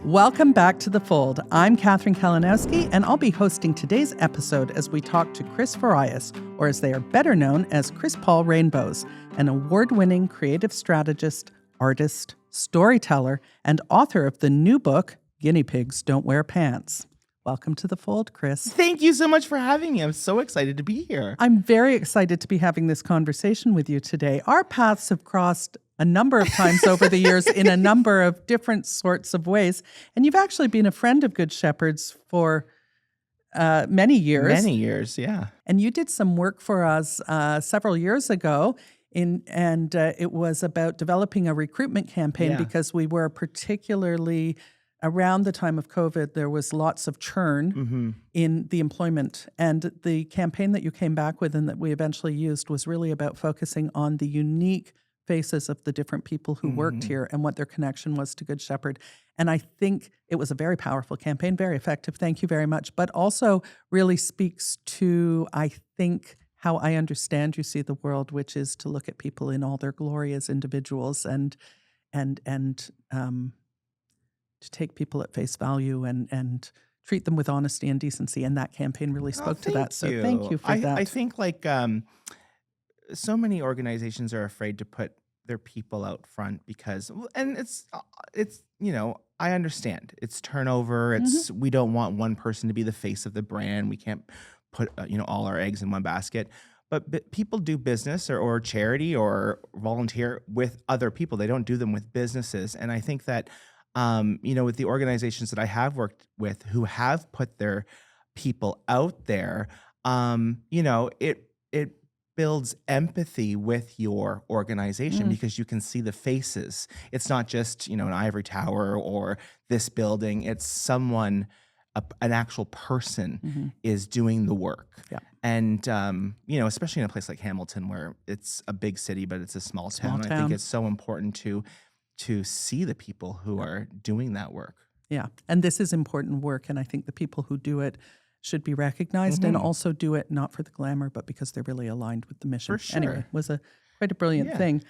Welcome back to The Fold. I'm Catherine Kalinowski, and I'll be hosting today's episode as we talk to Chris Farias, or as they are better known as Chris Paul Rainbows, an award-winning creative strategist, artist, storyteller, and author of the new book, Guinea Pigs Don't Wear Pants. Welcome to The Fold, Chris. Thank you so much for having me. I'm so excited to be here. I'm very excited to be having this conversation with you today. Our paths have crossed a number of times over the years in a number of different sorts of ways. And you've actually been a friend of Good Shepherd's for many years. Many years, yeah. And you did some work for us several years ago, and it was about developing a recruitment campaign because we were particularly, around the time of COVID, there was lots of churn in the employment. And the campaign that you came back with and that we eventually used was really about focusing on the unique faces of the different people who worked here and what their connection was to Good Shepherd. And I think it was a very powerful campaign, very effective. Thank you very much. But also really speaks to, I think, how I understand you see the world, which is to look at people in all their glory as individuals and to take people at face value and treat them with honesty and decency. And that campaign really spoke to that. So thank you for that. I think so many organizations are afraid to put their people out front because, and it's I understand it's turnover. It's we don't want one person to be the face of the brand. We can't put all our eggs in one basket. But people do business or charity or volunteer with other people. They don't do them with businesses. And I think that with the organizations that I have worked with who have put their people out there, it builds empathy with your organization because you can see the faces. It's not just, an ivory tower or this building. It's someone, an actual person is doing the work. Yeah. And, especially in a place like Hamilton where it's a big city, but it's a small town. I think it's so important to see the people who are doing that work. Yeah. And this is important work. And I think the people who do it should be recognized and also do it not for the glamour, but because they're really aligned with the mission. For sure. Anyway, it was quite a brilliant thing.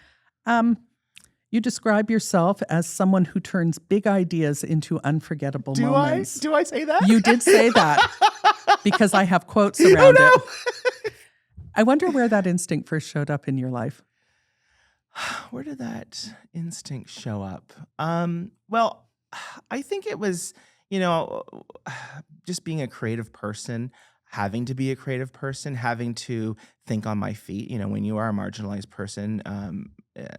You describe yourself as someone who turns big ideas into unforgettable moments. Do I say that? You did say that because I have quotes around it. I wonder where that instinct first showed up in your life. Where did that instinct show up? Well, I think it was, just being a creative person, having to be a creative person, having to think on my feet. When you are a marginalized person,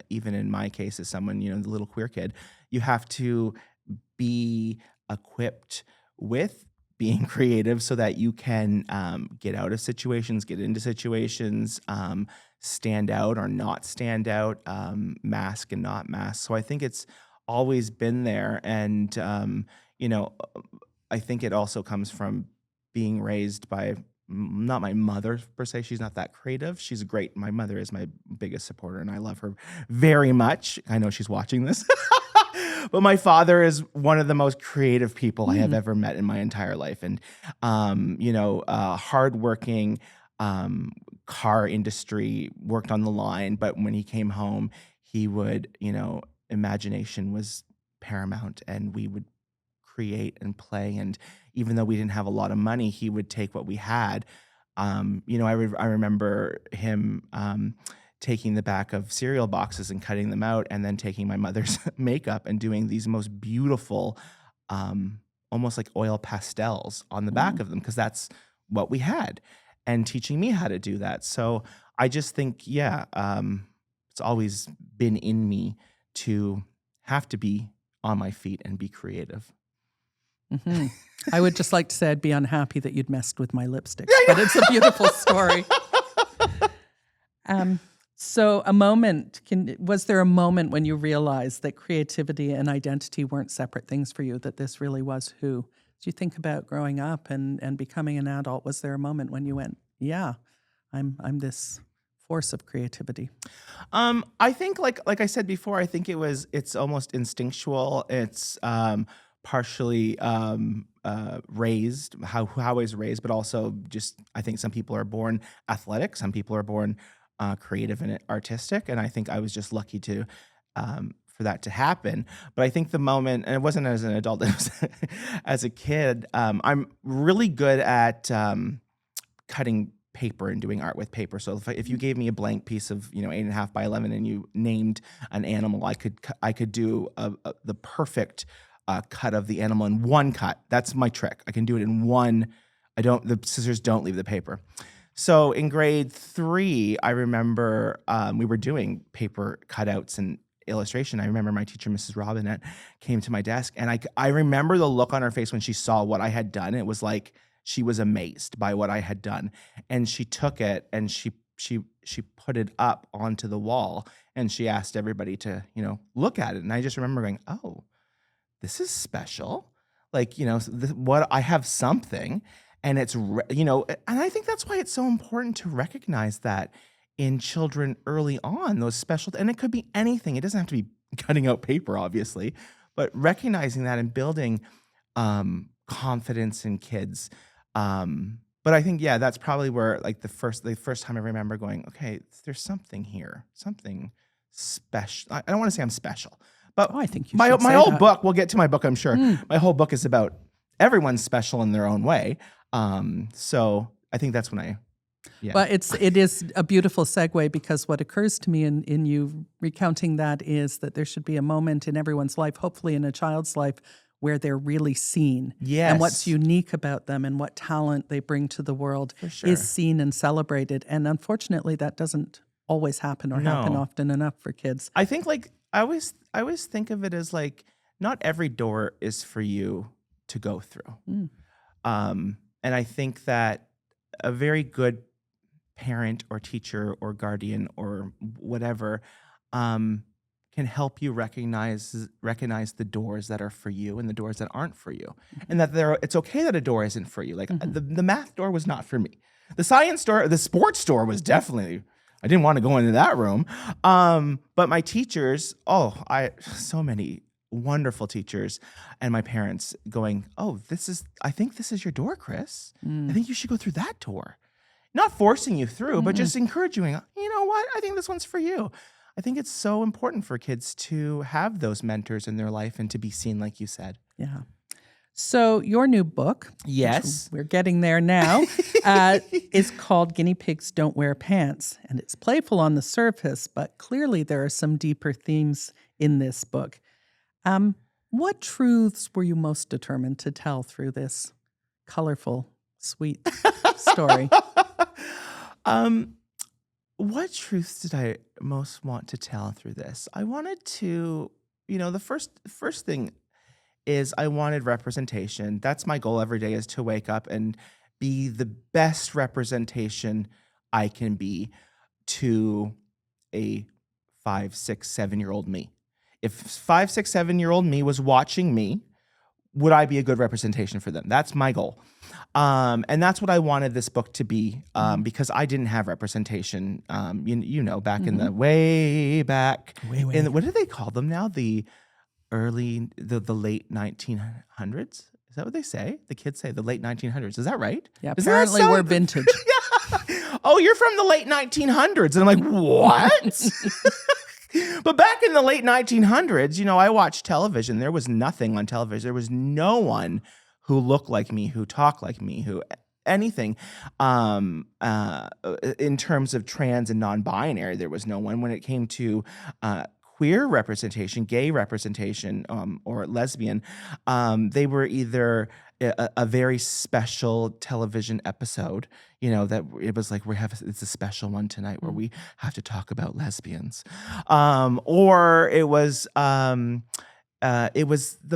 even in my case as someone, the little queer kid, you have to be equipped with being creative so that you can get out of situations, get into situations, stand out or not stand out, mask and not mask. So I think it's always been there. And, I think it also comes from being raised by not my mother per se. She's not that creative. She's great. My mother is my biggest supporter and I love her very much. I know she's watching this. But my father is one of the most creative people I have ever met in my entire life. And, hardworking, car industry, worked on the line. But when he came home, he would, imagination was paramount and we would create and play. And even though we didn't have a lot of money, he would take what we had. I remember him taking the back of cereal boxes and cutting them out and then taking my mother's makeup and doing these most beautiful, almost like oil pastels on the back of them because that's what we had and teaching me how to do that. So I just think, it's always been in me to have to be on my feet and be creative. I would just like to say I'd be unhappy that you'd messed with my lipstick, but it's a beautiful story. So was there a moment when you realized that creativity and identity weren't separate things for you, that this really was who? As you think about growing up and becoming an adult, was there a moment when you went, I'm this force of creativity? I think like I said before, I think it's almost instinctual. It's partially raised, how I was raised, but also just I think some people are born athletic, some people are born creative and artistic, and I think I was just lucky to for that to happen. But I think the moment, and it wasn't as an adult, it was as a kid, I'm really good at cutting paper and doing art with paper. So if you gave me a blank piece of 8.5 by 11 and you named an animal, I could do the perfect cut of the animal in one cut. That's my trick. I can do it in one. The scissors don't leave the paper. So in grade 3, I remember we were doing paper cutouts and illustration. I remember my teacher, Mrs. Robinette, came to my desk, and I remember the look on her face when she saw what I had done. It was like she was amazed by what I had done, and she took it and she put it up onto the wall, and she asked everybody to look at it. And I just remember going, "Oh, this is special. Like, what I have something." And it's, and I think that's why it's so important to recognize that in children early on, those special, and it could be anything. It doesn't have to be cutting out paper, obviously, but recognizing that and building confidence in kids. But I think, that's probably where like the first time I remember going, okay, there's something here, something special. I don't want to say I'm special, but I think my whole book, we'll get to my book, I'm sure. My whole book is about everyone's special in their own way. So I think that's when Well, it is a beautiful segue, because what occurs to me in you recounting that is that there should be a moment in everyone's life, hopefully in a child's life, where they're really seen. Yes. And what's unique about them and what talent they bring to the world is seen and celebrated. And unfortunately, that doesn't always happen or happen often enough for kids. I think I always think of it as like, not every door is for you to go through. And I think that a very good parent or teacher or guardian or whatever can help you recognize the doors that are for you and the doors that aren't for you. And that it's okay that a door isn't for you. Like the math door was not for me. The science door, the sports door was definitely, I didn't want to go into that room. But my teachers, so many wonderful teachers, and my parents going, I think this is your door, Chris. I think you should go through that door. Not forcing you through, but just encouraging you. You know what? I think this one's for you. I think it's so important for kids to have those mentors in their life and to be seen, like you said. Yeah. So your new book, yes, we're getting there now, is called Guinea Pigs Don't Wear Pants. And it's playful on the surface, but clearly there are some deeper themes in this book. What truths were you most determined to tell through this colorful, sweet story? What truths did I most want to tell through this? I wanted to, the first thing is I wanted representation. That's my goal every day, is to wake up and be the best representation I can be to a 5, 6, 7-year-old me. If 5, 6, 7-year-old me was watching me, would I be a good representation for them? That's my goal. And that's what I wanted this book to be, because I didn't have representation, back in the way back. What do they call them now? The late 1900s? Is that what they say? The kids say the late 1900s. Is that right? Yeah, apparently we're vintage. Yeah. Oh, you're from the late 1900s. And I'm like, what? But back in the late 1900s, I watched television. There was nothing on television. There was no one who looked like me, who talked like me, who anything. In terms of trans and non-binary, there was no one. When it came to queer representation, gay representation, or lesbian, they were either a very special television episode, that it was like, it's a special one tonight where we have to talk about lesbians, or it was the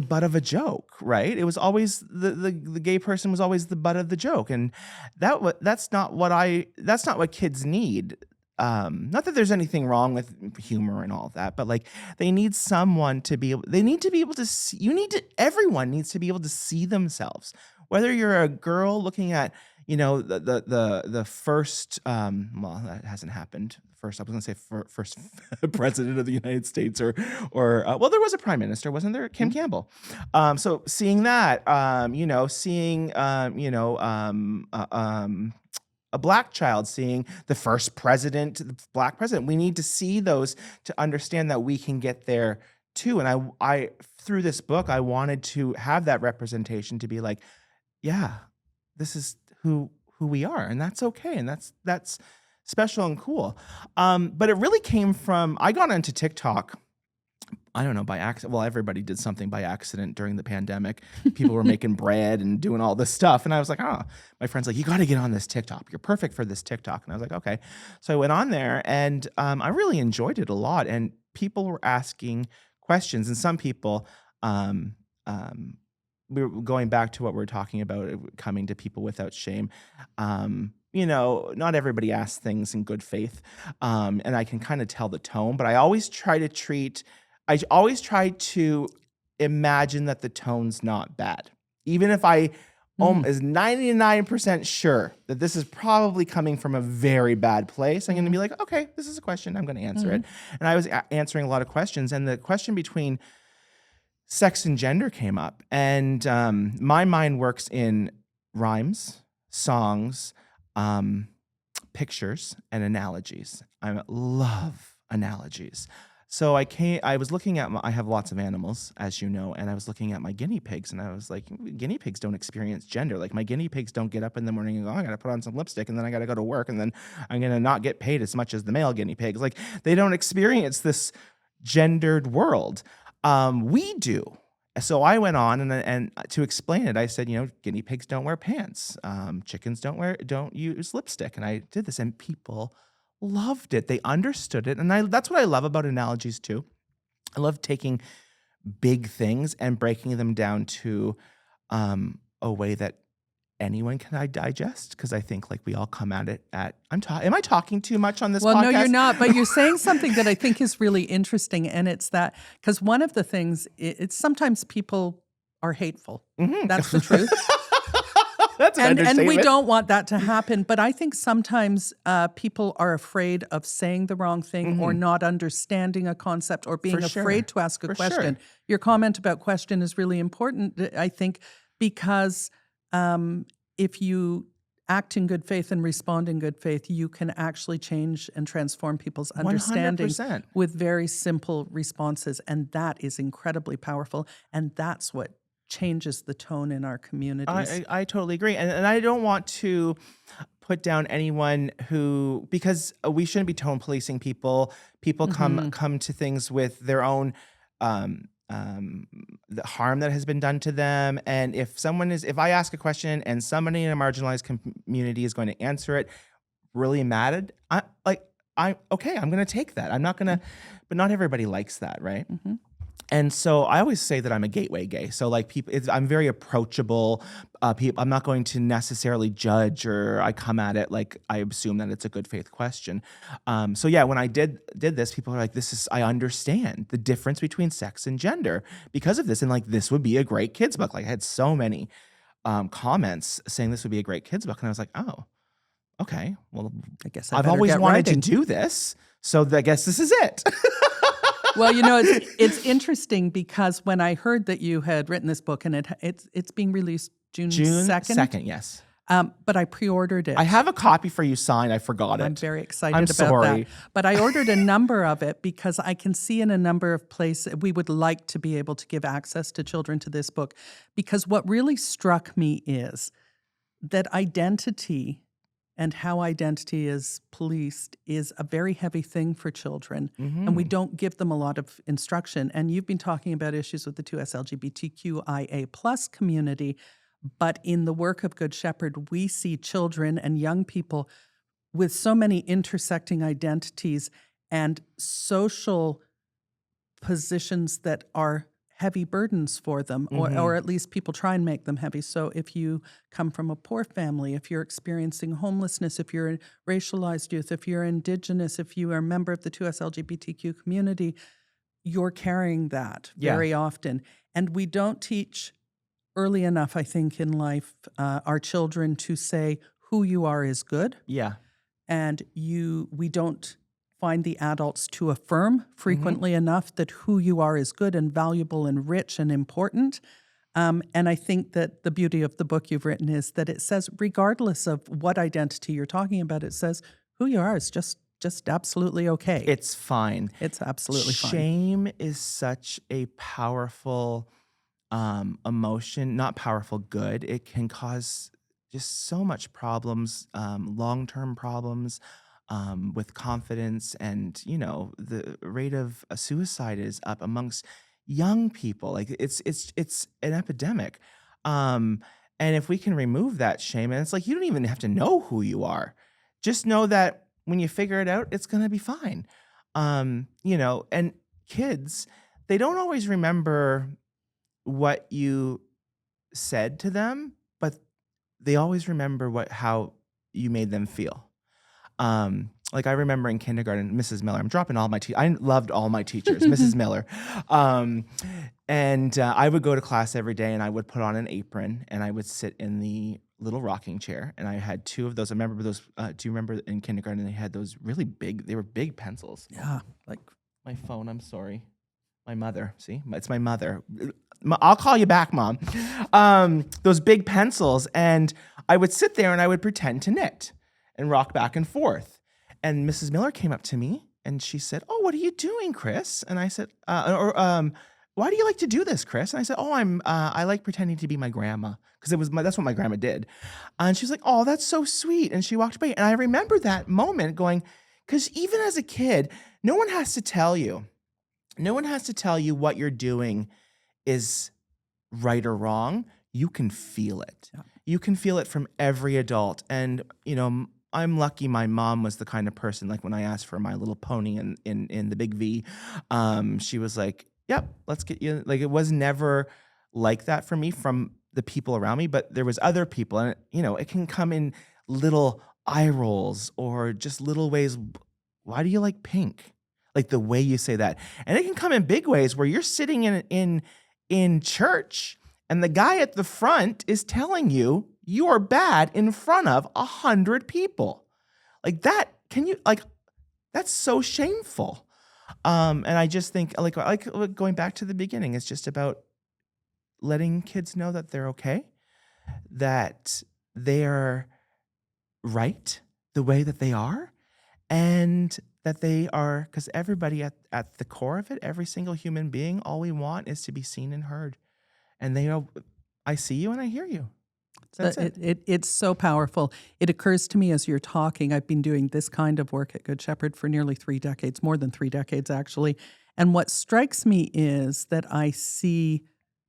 butt of a joke, right? It was always the gay person was always the butt of the joke, and that's not what kids need. Not that there's anything wrong with humor and all of that, but like they need someone to be able, to see, everyone needs to be able to see themselves. Whether you're a girl looking at, the first, that hasn't happened. I was going to say first president of the United States, or there was a prime minister, wasn't there? Kim Campbell. So seeing that, seeing, a black child seeing the first president, the black president. We need to see those to understand that we can get there too. And I through this book, I wanted to have that representation to be like, yeah, this is who we are, and that's okay, and that's special and cool. But it really came from I got onto TikTok. I don't know, by accident. Well, everybody did something by accident during the pandemic. People were making bread and doing all this stuff. And I was like, oh, my friend's like, you got to get on this TikTok. You're perfect for this TikTok. And I was like, okay. So I went on there and I really enjoyed it a lot. And people were asking questions. And some people, we were going back to what we were talking about, coming to people without shame. Not everybody asks things in good faith. And I can kind of tell the tone, but I always try to imagine that the tone's not bad. Even if I is 99% sure that this is probably coming from a very bad place, I'm going to be like, okay, this is a question. I'm going to answer it. And I was answering a lot of questions. And the question between sex and gender came up. And my mind works in rhymes, songs, pictures, and analogies. I love analogies. So I was looking at I have lots of animals, as you know, and I was looking at my guinea pigs, and I was like, guinea pigs don't experience gender. Like, my guinea pigs don't get up in the morning and go, oh, I got to put on some lipstick, and then I got to go to work, and then I'm going to not get paid as much as the male guinea pigs. Like, they don't experience this gendered world. We do. So I went on and to explain it, I said, guinea pigs don't wear pants. Chickens don't use lipstick. And I did this, and people loved it. They understood it. And that's what I love about analogies too. I love taking big things and breaking them down to a way that anyone can digest, because I think like we all come at it am I talking too much on this podcast? Well, no, you're not, but you're saying something that I think is really interesting, and it's that, because one of the things, it's sometimes people are hateful. Mm-hmm. That's the truth. That's an understatement. And we don't want that to happen, but I think sometimes people are afraid of saying the wrong thing or not understanding a concept or being afraid to ask a question. Sure. Your comment about question is really important, I think, because if you act in good faith and respond in good faith, you can actually change and transform people's understanding 100%. with very simple responses. And that is incredibly powerful. And that's what changes the tone in our communities. I totally agree. And I don't want to put down anyone because we shouldn't be tone policing people. People come to things with their own the harm that has been done to them. And if I ask a question and somebody in a marginalized community is going to answer it really mad, I'm going to take that. I'm not going to, but not everybody likes that. Right. Mm-hmm. And so I always say that I'm a gateway gay. So like I'm very approachable. I'm not going to necessarily judge, or I come at it like I assume that it's a good faith question. So yeah, when I did this, people are like, I understand the difference between sex and gender because of this. And like, this would be a great kids book. Like, I had so many comments saying this would be a great kids book. And I was like, oh, okay. Well, I guess I've always wanted to do this. So I guess this is it. Well, it's interesting because when I heard that you had written this book, and it's being released June 2nd. 2nd, yes. But I pre-ordered it. I have a copy for you signed. I forgot it. I'm very excited about that. But I ordered a number of it because I can see in a number of places we would like to be able to give access to children to this book. Because what really struck me is that identity and how identity is policed is a very heavy thing for children. Mm-hmm. And we don't give them a lot of instruction. And you've been talking about issues with the 2S LGBTQIA+ community. But in the work of Good Shepherd, we see children and young people with so many intersecting identities and social positions that are heavy burdens for them, or at least people try and make them heavy. So if you come from a poor family, if you're experiencing homelessness, if you're a racialized youth, if you're Indigenous, if you are a member of the 2S LGBTQ community, you're carrying that very often. And we don't teach early enough, I think, in life, our children to say who you are is good. Yeah. And we don't find the adults to affirm frequently enough that who you are is good and valuable and rich and important. And I think that the beauty of the book you've written is that it says, regardless of what identity you're talking about, it says who you are is just just absolutely okay. It's fine. It's absolutely fine. Shame is such a powerful emotion, not powerful good. It can cause just so much problems, long-term problems with confidence, and the rate of suicide is up amongst young people. Like it's an epidemic. Um, and if we can remove that shame, and it's like you don't even have to know who you are, just know that when you figure it out, it's gonna be fine. And kids, they don't always remember what you said to them, but they always remember how you made them feel. Like I remember in kindergarten, Mrs. Miller. I'm dropping all my I loved all my teachers, Mrs. Miller. Um, and I would go to class every day, and I would put on an apron, and I would sit in the little rocking chair, and I had two of those. I remember those. Do you remember in kindergarten they had those really big? They were big pencils. Yeah, like My phone. I'm sorry. My mother. See, it's my mother. I'll call you back, Mom. Those big pencils, and I would sit there and I would pretend to knit and rock back and forth. And Mrs. Miller came up to me and she said, "Oh, what are you doing, Chris?" And I said, "Why do you like to do this, Chris?" And I said, "Oh, I like pretending to be my grandma because that's what my grandma did." And she's like, "Oh, that's so sweet." And she walked away, and I remember that moment going, because even as a kid, no one has to tell you. No one has to tell you what you're doing is right or wrong. You can feel it. Yeah. You can feel it from every adult. And, I'm lucky my mom was the kind of person, like when I asked for My Little Pony in the Big V, she was like, "Yep, let's get you." Like it was never like that for me from the people around me, but there was other people, and it can come in little eye rolls or just little ways. Why do you like pink? Like the way you say that. And it can come in big ways where you're sitting in church and the guy at the front is telling you you're bad in front of 100 people. Like that, that's so shameful. And I just think like going back to the beginning, it's just about letting kids know that they're okay, that they're right the way that they are, and that they are, because everybody at the core of it, every single human being, all we want is to be seen and heard. And they know, I see you and I hear you. That's it. It's so powerful. It occurs to me as you're talking, I've been doing this kind of work at Good Shepherd for nearly 3 decades, more than 3 decades actually. And what strikes me is that I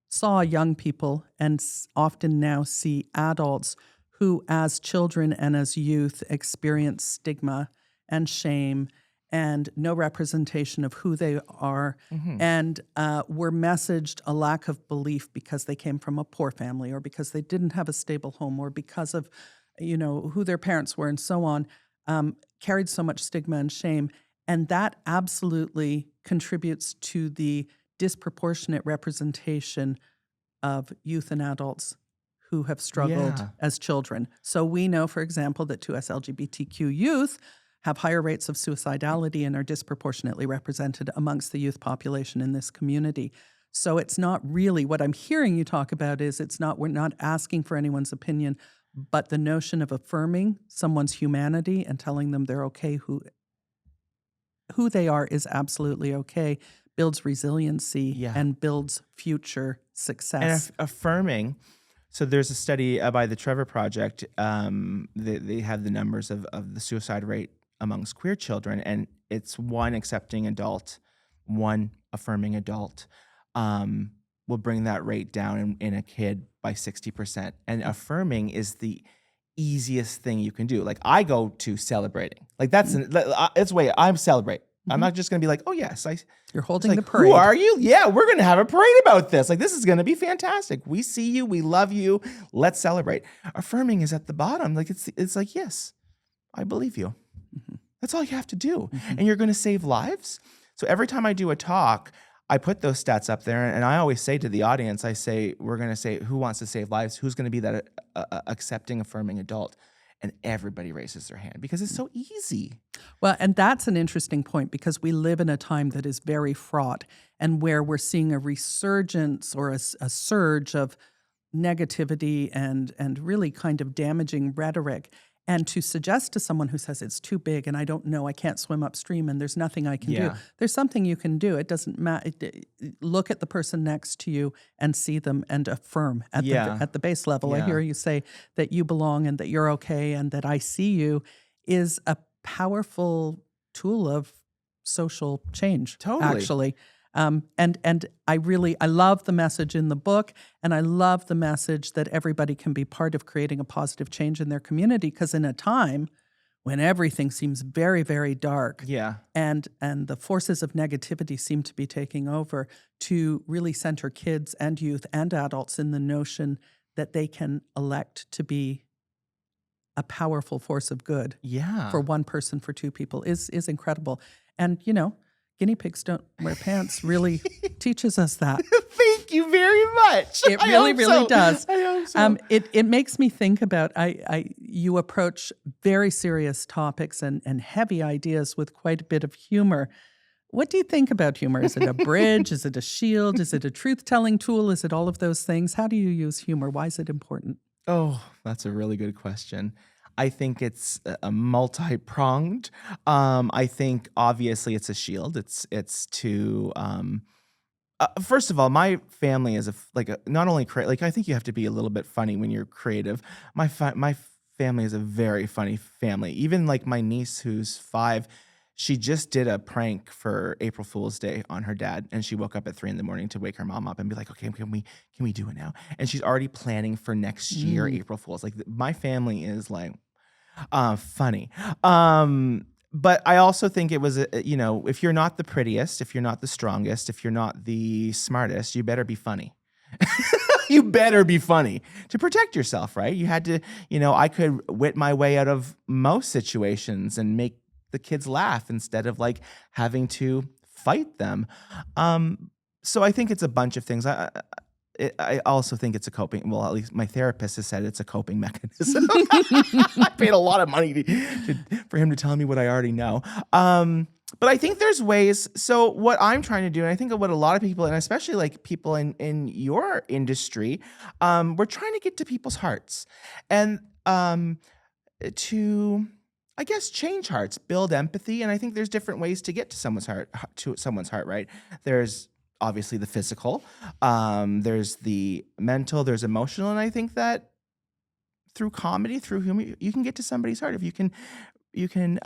saw young people and often now see adults who as children and as youth experience stigma and shame and no representation of who they are, and were messaged a lack of belief because they came from a poor family or because they didn't have a stable home or because of, who their parents were and so on, carried so much stigma and shame. And that absolutely contributes to the disproportionate representation of youth and adults who have struggled as children. So we know, for example, that 2S LGBTQ youth have higher rates of suicidality and are disproportionately represented amongst the youth population in this community. So it's not really, what I'm hearing you talk about is we're not asking for anyone's opinion, but the notion of affirming someone's humanity and telling them they're okay, who they are is absolutely okay, builds resiliency and builds future success. And affirming. So there's a study by the Trevor Project. They have the numbers of the suicide rate amongst queer children, and it's one accepting adult, one affirming adult will bring that rate down in a kid by 60%. And affirming is the easiest thing you can do. Like I go to celebrating. Like it's the way I'm celebrate. I'm not just going to be like, "Oh yes, You're holding like, the parade. Who are you? Yeah, we're going to have a parade about this. Like this is going to be fantastic. We see you, we love you. Let's celebrate." Affirming is at the bottom. Like it's like, "Yes, I believe you." That's all you have to do. And you're going to save lives. So every time I do a talk, I put those stats up there, and I always say to the audience, I say, we're going to say, who wants to save lives? Who's going to be that accepting, affirming adult? And everybody raises their hand because it's so easy. Well, and that's an interesting point because we live in a time that is very fraught and where we're seeing a resurgence or a surge of negativity and really kind of damaging rhetoric. And to suggest to someone who says it's too big and I don't know, I can't swim upstream and there's nothing I can do. Yeah. There's something you can do. It doesn't matter. Look at the person next to you and see them and affirm Yeah. at the base level. I Yeah. hear you say that you belong and that you're okay and that I see you is a powerful tool of social change. Totally. Actually. And I love the message in the book, and I love the message that everybody can be part of creating a positive change in their community. Because in a time when everything seems very, very dark, Yeah. and the forces of negativity seem to be taking over, to really center kids and youth and adults in the notion that they can elect to be a powerful force of good Yeah. for one person, for two people is incredible. And guinea pigs don't wear pants really teaches us that. Thank you very much. It really, really does. I hope so. It makes me think about you approach very serious topics and heavy ideas with quite a bit of humor. What do you think about humor? Is it a bridge? Is it a shield? Is it a truth-telling tool? Is it all of those things? How do you use humor? Why is it important? Oh, that's a really good question. I think it's a multi-pronged. I think obviously it's a shield. It's to first of all, my family is not only like I think you have to be a little bit funny when you're creative. My family is a very funny family. Even like my niece who's 5, she just did a prank for April Fool's Day on her dad, and she woke up at 3 a.m. to wake her mom up and be like, "Okay, can we do it now?" And she's already planning for next year April Fool's. Like my family is like funny. But I also think it was, if you're not the prettiest, if you're not the strongest, if you're not the smartest, you better be funny. You better be funny to protect yourself, right? You had to, I could wit my way out of most situations and make the kids laugh instead of like having to fight them. So I think it's a bunch of things. I also think it's a coping. Well, at least my therapist has said it's a coping mechanism. I paid a lot of money for him to tell me what I already know. But I think there's ways. So what I'm trying to do, and I think what a lot of people, and especially like people in your industry, we're trying to get to people's hearts, and to, I guess, change hearts, build empathy. And I think there's different ways to get to someone's heart, right? There's obviously the physical, there's the mental, there's emotional. And I think that through comedy, through humor, you can get to somebody's heart. If you can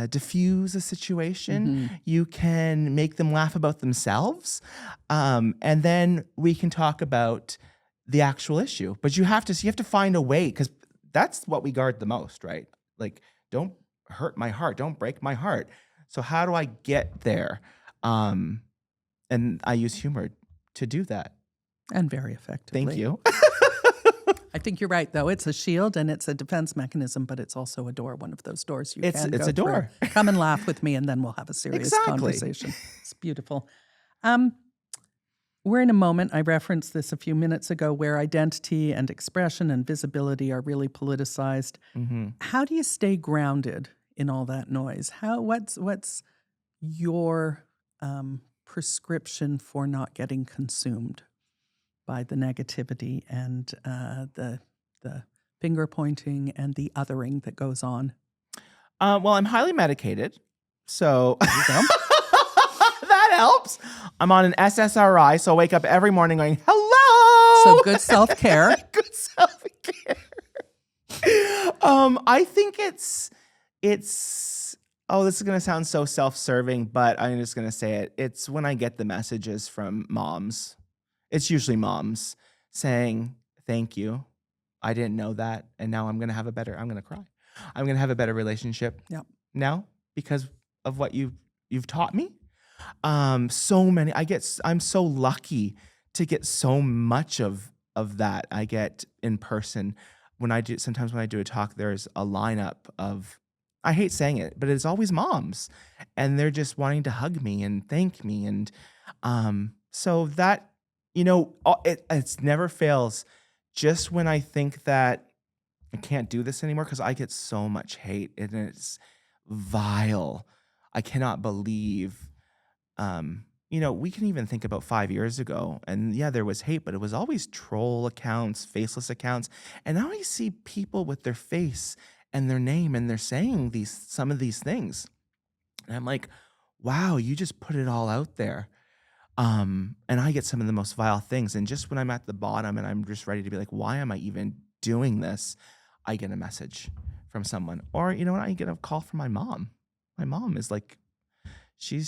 diffuse a situation, you can make them laugh about themselves. And then we can talk about the actual issue, but you have to find a way, because that's what we guard the most, right? Like, don't hurt my heart, don't break my heart. So how do I get there? And I use humor to do that. And very effectively. Thank you. I think you're right, though. It's a shield and it's a defense mechanism, but it's also a door, one of those doors It's go a door. through. Come and laugh with me, and then we'll have a serious conversation. It's beautiful. We're in a moment, I referenced this a few minutes ago, where identity and expression and visibility are really politicized. How do you stay grounded in all that noise? What's your prescription for not getting consumed by the negativity and the finger pointing and the othering that goes on? Well, I'm highly medicated, so that helps. I'm on an SSRI, so I wake up every morning going, "Hello." So good self-care. Good self-care. I think it's. Oh, this is going to sound so self-serving, but I'm just going to say it. It's when I get the messages from moms. It's usually moms saying, "Thank you. I didn't know that. And now I'm going to cry. I'm going to have a better relationship now because of what you've taught me." I'm so lucky to get so much of that. I get in person sometimes when I do a talk, there's a lineup of, I hate saying it, but it's always moms, and they're just wanting to hug me and thank me. And so that, it's never fails. Just when I think that I can't do this anymore, because I get so much hate and it's vile. I cannot believe, we can even think about 5 years ago, and yeah, there was hate, but it was always troll accounts, faceless accounts. And now I see people with their face and their name, and they're saying some of these things. And I'm like, wow, you just put it all out there. And I get some of the most vile things. And just when I'm at the bottom and I'm just ready to be like, why am I even doing this? I get a message from someone. Or you know what? I get a call from my mom. My mom is like, she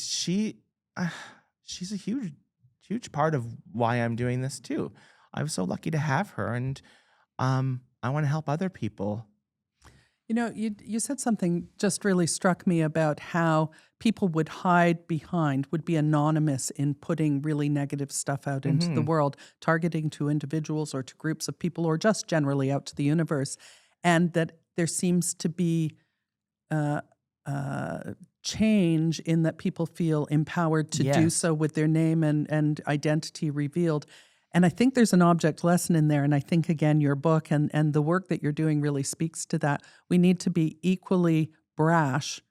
she's a huge part of why I'm doing this too. I was so lucky to have her, and I want to help other people. You said something just really struck me about how people would hide behind, would be anonymous in putting really negative stuff out into the Hmm. world, targeting to individuals or to groups of people or just generally out to the universe. And that there seems to be uh, change in that people feel empowered to do Yes. so with their name and identity revealed. And I think there's an object lesson in there. And I think, again, your book and the work that you're doing really speaks to that. We need to be equally brash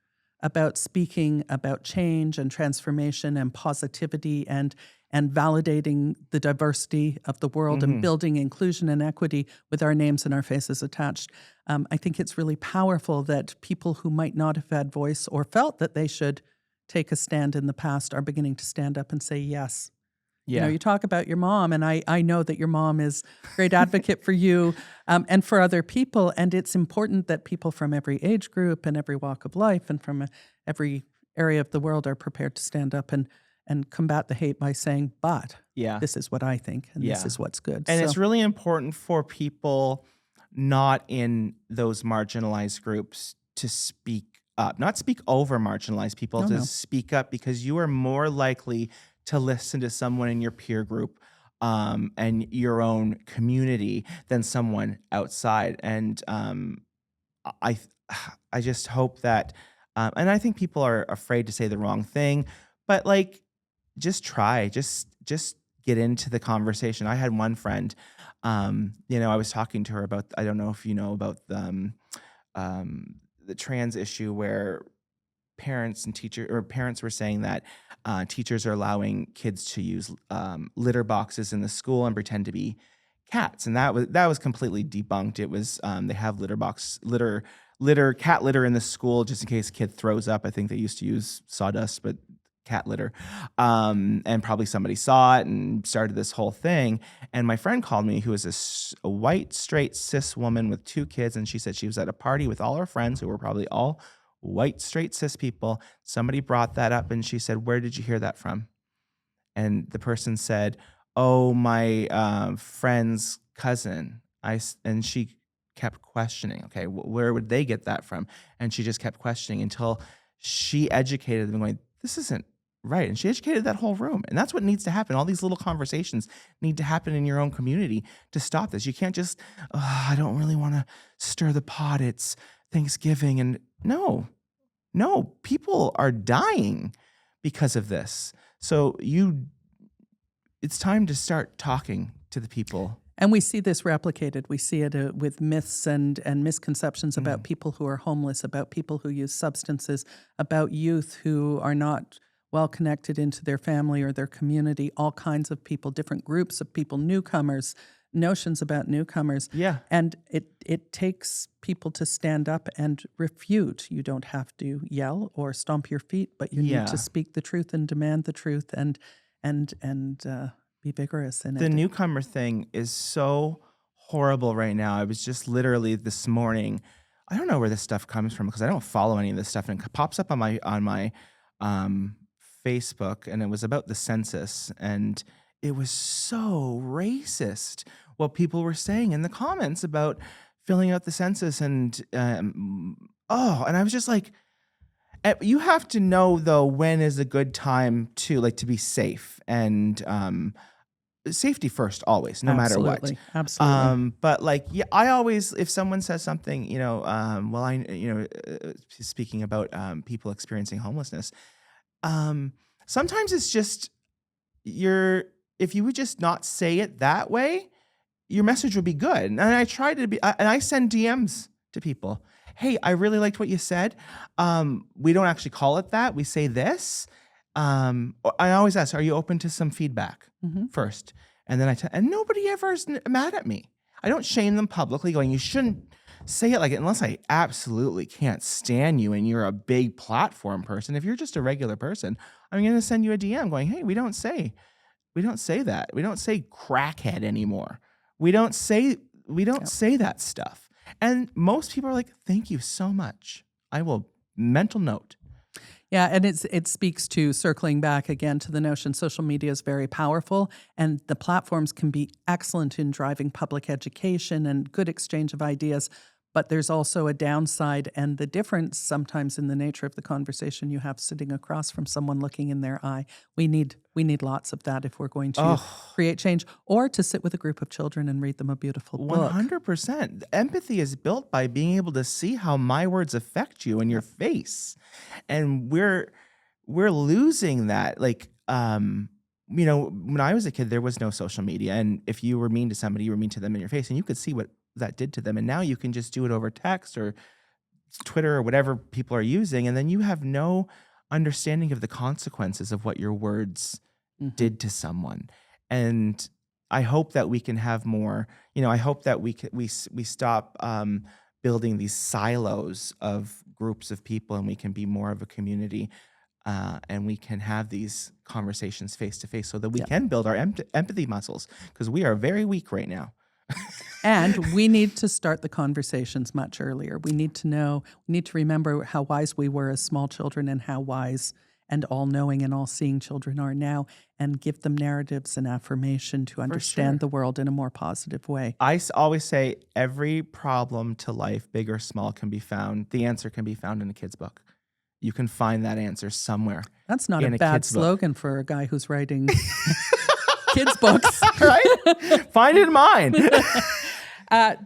about speaking about change and transformation and positivity and validating the diversity of the world and Hmm. building inclusion and equity with our names and our faces attached. I think it's really powerful that people who might not have had voice or felt that they should take a stand in the past are beginning to stand up and say yes. Yeah. You talk about your mom, and I know that your mom is a great advocate for you and for other people. And it's important that people from every age group and every walk of life and from every area of the world are prepared to stand up and combat the hate by saying, but Yeah. this is what I think, and this Yeah. is what's good. And So, it's really important for people not in those marginalized groups to speak up, not speak over marginalized people, no, to no. speak up, because you are more likely to listen to someone in your peer group and your own community than someone outside. And I, I just hope that, and I think people are afraid to say the wrong thing, but like, just try, just get into the conversation. I had one friend, I was talking to her about, I don't know if you know about the trans issue, where parents were saying that teachers are allowing kids to use litter boxes in the school and pretend to be cats, and that was completely debunked. It was they have cat litter in the school just in case a kid throws up. I think they used to use sawdust, but cat litter. And probably somebody saw it and started this whole thing. And my friend called me, who is a white, straight, cis woman with 2 kids. And she said she was at a party with all her friends who were probably all white, straight, cis people. Somebody brought that up and she said, "Where did you hear that from?" And the person said, "Oh, my friend's cousin." And she kept questioning, okay, where would they get that from? And she just kept questioning until she educated them, going, "This isn't right." And she educated that whole room. And that's what needs to happen. All these little conversations need to happen in your own community to stop this. You can't just, "Oh, I don't really want to stir the pot. It's Thanksgiving." And no, people are dying because of this. So it's time to start talking to the people. And we see this replicated. We see it with myths and misconceptions about Mm. people who are homeless, about people who use substances, about youth who are not well connected into their family or their community, all kinds of people, different groups of people, newcomers, notions about newcomers. Yeah. And it takes people to stand up and refute. You don't have to yell or stomp your feet, but you need to Yeah. speak the truth and demand the truth and be vigorous in The it. newcomer thing is so horrible right now. I was just literally this morning. I don't know where this stuff comes from because I don't follow any of this stuff, and it pops up on my um, Facebook, and it was about the census, and it was so racist what people were saying in the comments about filling out the census, and and I was just like, you have to know though when is a good time to be safe, and safety first always, no matter what. Absolutely. Absolutely. But like, yeah, I always, if someone says something, speaking about people experiencing homelessness, um, sometimes it's just if you would just not say it that way, your message would be good. And I try to and I send DMs to people. "Hey, I really liked what you said. We don't actually call it that. We say this. I always ask, are you open to some feedback Mm-hmm. first? And then and nobody ever is mad at me. I don't shame them publicly going, you shouldn't say it like it unless I absolutely can't stand you and you're a big platform person. If you're just a regular person, I'm going to send you a DM going, hey, we don't say that. We don't say crackhead anymore. We don't say that stuff. And most people are like, thank you so much. I will mental note. Yeah, and it speaks to, circling back again to the notion, social media is very powerful, and the platforms can be excellent in driving public education and good exchange of ideas. But there's also a downside, and the difference sometimes in the nature of the conversation you have sitting across from someone looking in their eye. We need lots of that if we're going to create change, or to sit with a group of children and read them a beautiful book. 100%. Empathy is built by being able to see how my words affect you in your face. And we're losing that. Like, when I was a kid, there was no social media. And if you were mean to somebody, you were mean to them in your face, and you could see what that did to them. And now you can just do it over text or Twitter or whatever people are using. And then you have no understanding of the consequences of what your words did to someone. And I hope that we can have more, I hope that we stop building these silos of groups of people, and we can be more of a community, and we can have these conversations face to face so that we can build our empathy muscles, because we are very weak right now. And we need to start the conversations much earlier. We need to remember how wise we were as small children and how wise and all-knowing and all-seeing children are now, and give them narratives and affirmation to understand the world in a more positive way. I always say every problem to life, big or small, the answer can be found in a kid's book. You can find that answer somewhere. That's not a bad slogan for a guy who's writing kids' books. Right? Find it in mine.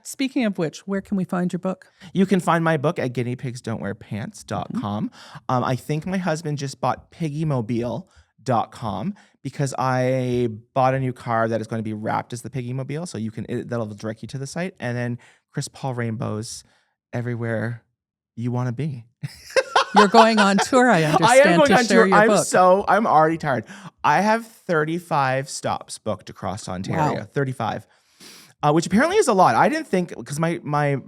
Speaking of which, where can we find your book? You can find my book at guineapigsdon'twearpants.com. I think my husband just bought piggymobile.com because I bought a new car that is going to be wrapped as the Piggymobile. So that'll direct you to the site. And then Chris Paul Rainbows everywhere you want to be. You're going on tour, I understand. I am going on tour. Your book. I'm already tired. I have 35 stops booked across Ontario. Wow. 35. Which apparently is a lot. I didn't think, because my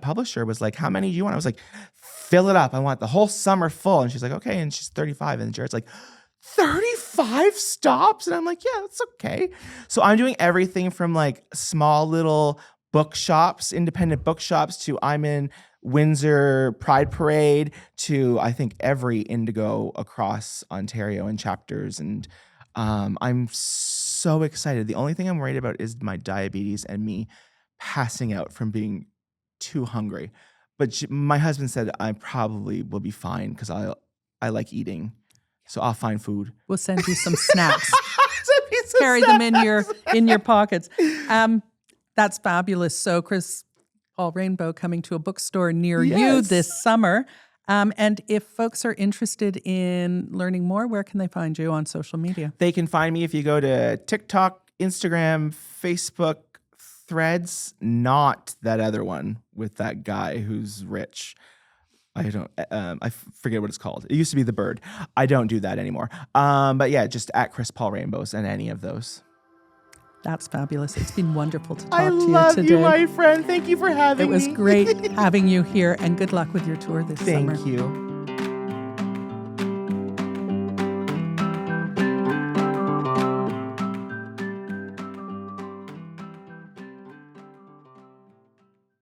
publisher was like, how many do you want? I was like, fill it up. I want the whole summer full. And she's like, okay. And she's 35. And Jared's like, 35 stops? And I'm like, yeah, that's okay. So I'm doing everything from like small little bookshops, independent bookshops, to I'm in Windsor Pride Parade, to I think every Indigo across Ontario in chapters. And I'm so excited. The only thing I'm worried about is my diabetes and me passing out from being too hungry. But my husband said I probably will be fine because I like eating. So I'll find food. We'll send you some snacks. Carry them in your pockets. That's fabulous. So Chris Paul Rainbow coming to a bookstore near you this summer. And if folks are interested in learning more, where can they find you on social media? They can find me if you go to TikTok, Instagram, Facebook, Threads, not that other one with that guy who's rich. I forget what it's called. It used to be The Bird. I don't do that anymore. But yeah, just at Chris Paul Rainbows and any of those. That's fabulous. It's been wonderful to talk to you today. I love you, my friend. Thank you for having me. It was great having you here, and good luck with your tour this summer. Thank you.